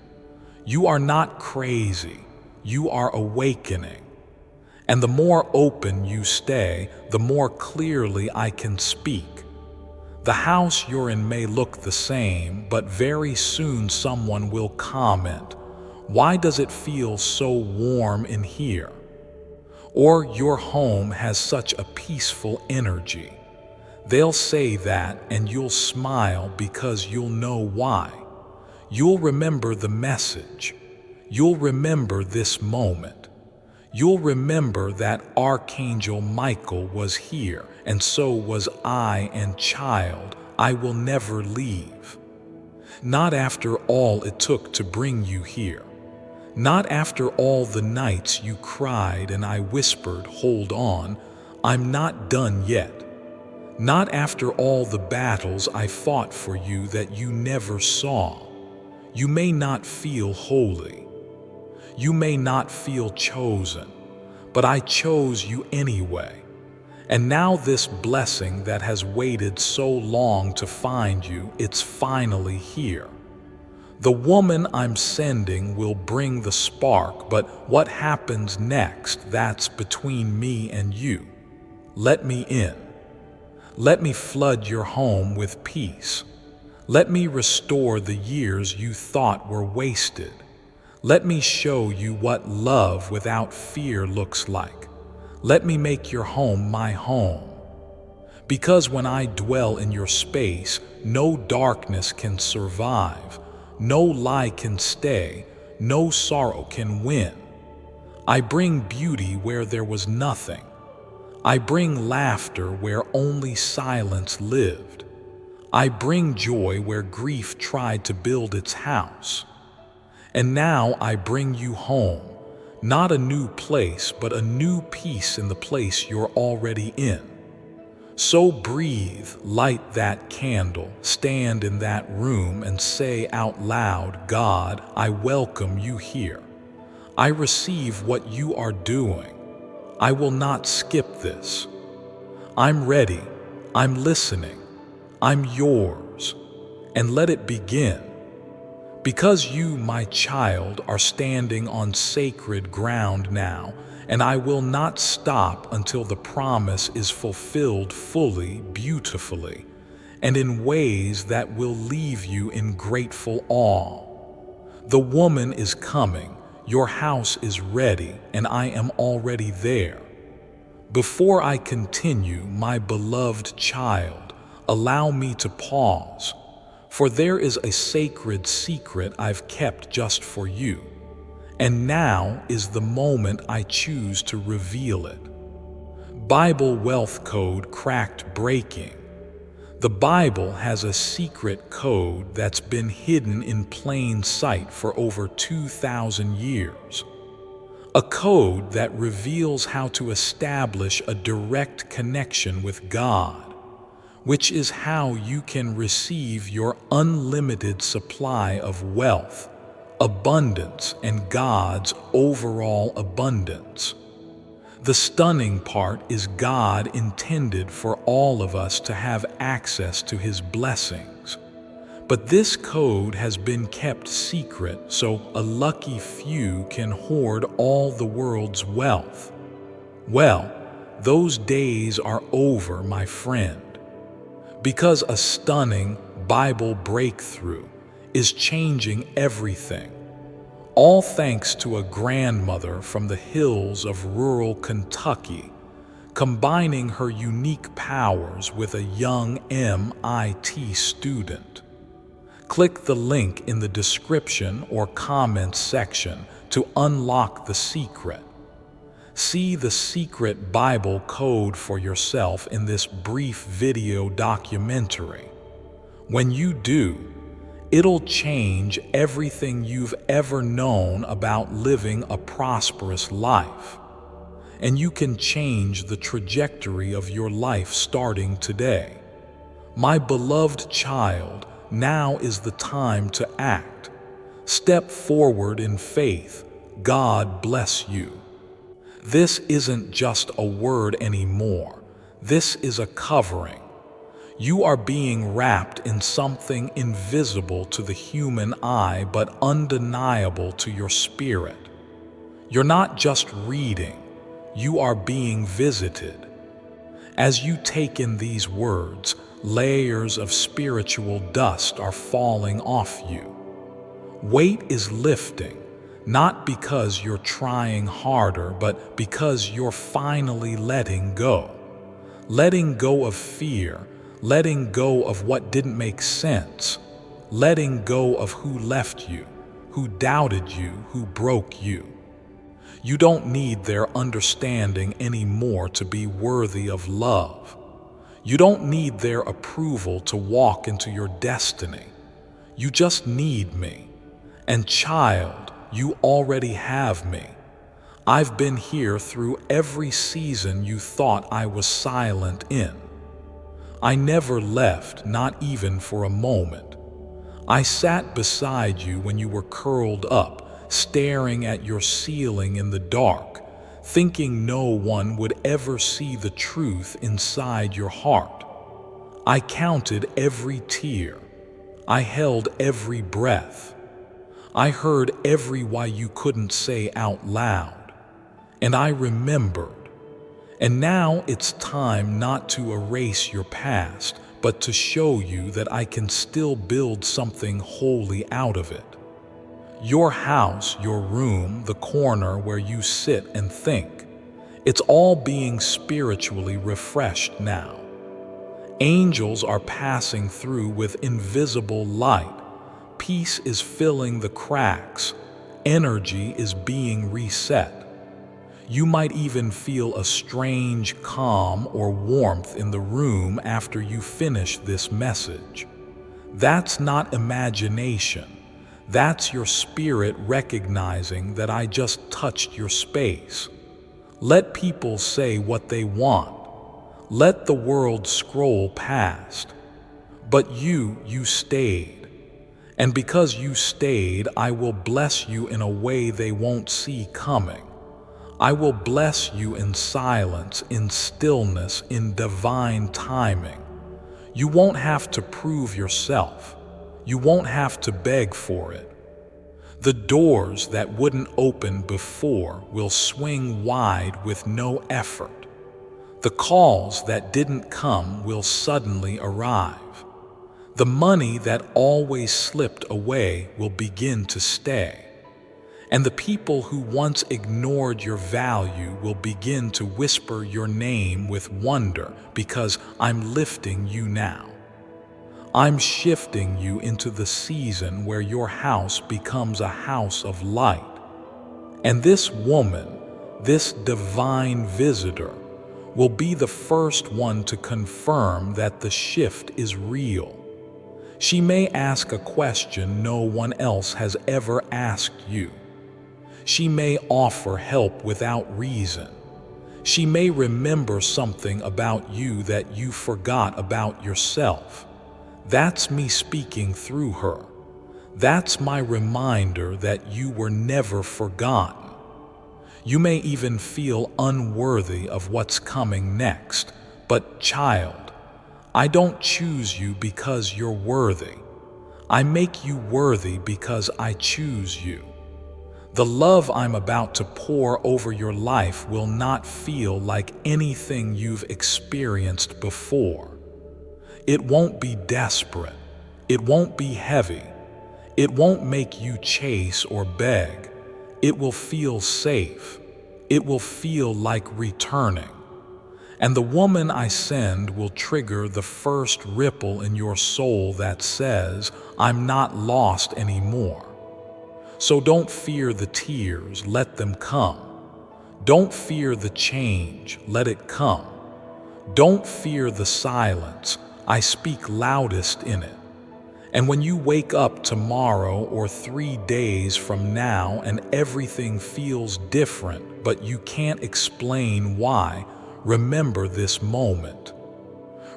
You are not crazy. You are awakening. And the more open you stay, the more clearly I can speak. The house you're in may look the same, but very soon someone will comment, "Why does it feel so warm in here?" Or, "Your home has such a peaceful energy." They'll say that, and you'll smile because you'll know why. You'll remember the message. You'll remember this moment. You'll remember that Archangel Michael was here, and so was I, and child, I will never leave. Not after all it took to bring you here. Not after all the nights you cried and I whispered, "Hold on, I'm not done yet." Not after all the battles I fought for you that you never saw. You may not feel holy. You may not feel chosen, but I chose you anyway. And now this blessing that has waited so long to find you, it's finally here. The woman I'm sending will bring the spark, but what happens next, that's between me and you. Let me in. Let me flood your home with peace. Let me restore the years you thought were wasted. Let me show you what love without fear looks like. Let me make your home my home. Because when I dwell in your space, no darkness can survive, no lie can stay, no sorrow can win. I bring beauty where there was nothing. I bring laughter where only silence lived. I bring joy where grief tried to build its house. And now I bring you home, not a new place, but a new peace in the place you're already in. So breathe, light that candle, stand in that room and say out loud, God, I welcome you here. I receive what you are doing. I will not skip this. I'm ready. I'm listening. I'm yours. And let it begin. Because you, my child, are standing on sacred ground now, and I will not stop until the promise is fulfilled fully, beautifully, and in ways that will leave you in grateful awe. The woman is coming, your house is ready, and I am already there. Before I continue, my beloved child, allow me to pause, for there is a sacred secret I've kept just for you, and now is the moment I choose to reveal it. Bible Wealth Code Cracked Breaking. The Bible has a secret code that's been hidden in plain sight for over 2,000 years. A code that reveals how to establish a direct connection with God, which is how you can receive your unlimited supply of wealth, abundance, and God's overall abundance. The stunning part is God intended for all of us to have access to His blessings. But this code has been kept secret so a lucky few can hoard all the world's wealth. Well, those days are over, my friend, because a stunning Bible breakthrough is changing everything. All thanks to a grandmother from the hills of rural Kentucky, combining her unique powers with a young MIT student. Click the link in the description or comments section to unlock the secret. See the secret Bible code for yourself in this brief video documentary. When you do, it'll change everything you've ever known about living a prosperous life. And you can change the trajectory of your life starting today. My beloved child, now is the time to act. Step forward in faith. God bless you. This isn't just a word anymore. This is a covering. You are being wrapped in something invisible to the human eye but undeniable to your spirit. You're not just reading, you are being visited. As you take in these words, layers of spiritual dust are falling off you. Weight is lifting, not because you're trying harder, but because you're finally letting go. Letting go of fear, letting go of what didn't make sense, letting go of who left you, who doubted you, who broke you. You don't need their understanding anymore to be worthy of love. You don't need their approval to walk into your destiny. You just need me. And child, you already have me. I've been here through every season you thought I was silent in. I never left, not even for a moment. I sat beside you when you were curled up, staring at your ceiling in the dark, thinking no one would ever see the truth inside your heart. I counted every tear. I held every breath. I heard every why you couldn't say out loud. And I remembered. And now it's time not to erase your past, but to show you that I can still build something holy out of it. Your house, your room, the corner where you sit and think, it's all being spiritually refreshed now. Angels are passing through with invisible light. Peace is filling the cracks. Energy is being reset. You might even feel a strange calm or warmth in the room after you finish this message. That's not imagination. That's your spirit recognizing that I just touched your space. Let people say what they want. Let the world scroll past. But you stayed. And because you stayed, I will bless you in a way they won't see coming. I will bless you in silence, in stillness, in divine timing. You won't have to prove yourself. You won't have to beg for it. The doors that wouldn't open before will swing wide with no effort. The calls that didn't come will suddenly arrive. The money that always slipped away will begin to stay. And the people who once ignored your value will begin to whisper your name with wonder because I'm lifting you now. I'm shifting you into the season where your house becomes a house of light. And this woman, this divine visitor, will be the first one to confirm that the shift is real. She may ask a question no one else has ever asked you. She may offer help without reason. She may remember something about you that you forgot about yourself. That's me speaking through her. That's my reminder that you were never forgotten. You may even feel unworthy of what's coming next, but child, I don't choose you because you're worthy. I make you worthy because I choose you. The love I'm about to pour over your life will not feel like anything you've experienced before. It won't be desperate. It won't be heavy. It won't make you chase or beg. It will feel safe. It will feel like returning. And the woman I send will trigger the first ripple in your soul that says, I'm not lost anymore. So don't fear the tears, let them come. Don't fear the change, let it come. Don't fear the silence, I speak loudest in it. And when you wake up tomorrow or 3 days from now and everything feels different, but you can't explain why, remember this moment.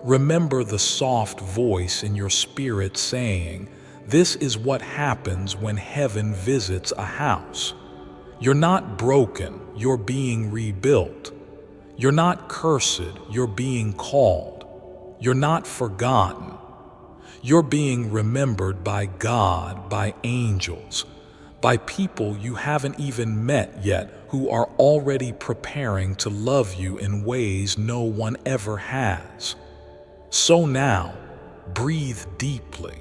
Remember the soft voice in your spirit saying, this is what happens when heaven visits a house. You're not broken, you're being rebuilt. You're not cursed, you're being called. You're not forgotten. You're being remembered by God, by angels, by people you haven't even met yet who are already preparing to love you in ways no one ever has. So now, breathe deeply.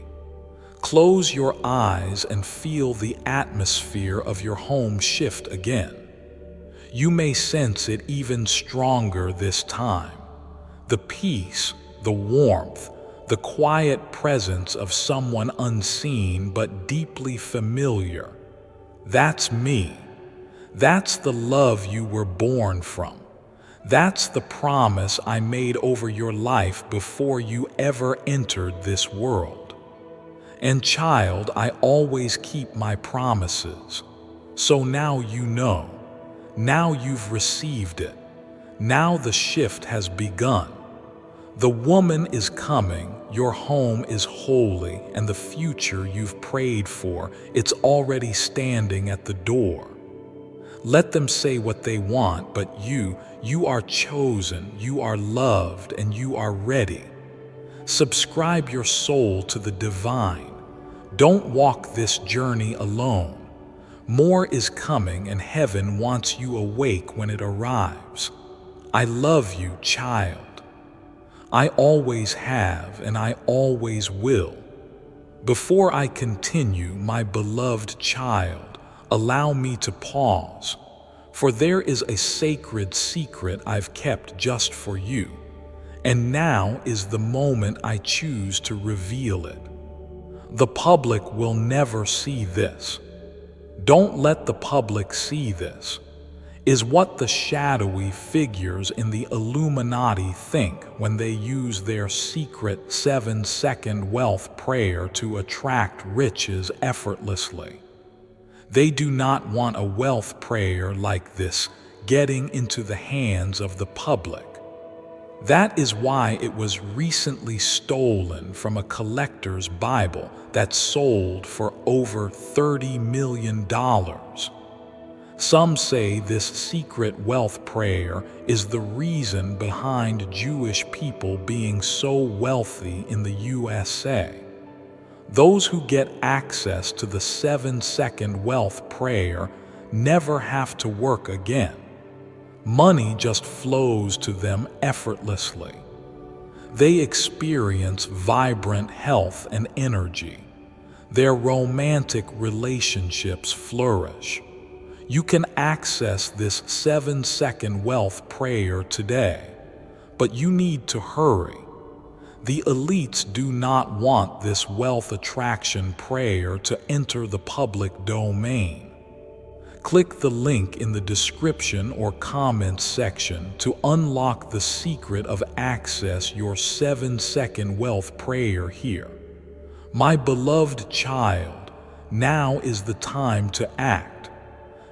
Close your eyes and feel the atmosphere of your home shift again. You may sense it even stronger this time. The peace, the warmth, the quiet presence of someone unseen but deeply familiar. That's me. That's the love you were born from. That's the promise I made over your life before you ever entered this world. And child, I always keep my promises. So now you know. Now you've received it. Now the shift has begun. The woman is coming, your home is holy, and the future you've prayed for, it's already standing at the door. Let them say what they want, but you are chosen, you are loved, and you are ready. Subscribe your soul to the divine. Don't walk this journey alone. More is coming, and heaven wants you awake when it arrives. I love you, child. I always have, and I always will. Before I continue, my beloved child, allow me to pause, for there is a sacred secret I've kept just for you, and now is the moment I choose to reveal it. The public will never see this. Don't let the public see this. is what the shadowy figures in the Illuminati think when they use their secret 7-second wealth prayer to attract riches effortlessly. They do not want a wealth prayer like this getting into the hands of the public. That is why it was recently stolen from a collector's Bible that sold for over $30 million. Some say this secret wealth prayer is the reason behind Jewish people being so wealthy in the USA. Those who get access to the 7-second wealth prayer never have to work again. Money just flows to them effortlessly. They experience vibrant health and energy. Their romantic relationships flourish. You can access this 7-second wealth prayer today, but you need to hurry. The elites do not want this wealth attraction prayer to enter the public domain. Click the link in the description or comments section to unlock the secret of access your 7-second wealth prayer here. My beloved child, now is the time to act.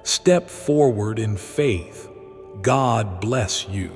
Step forward in faith. God bless you.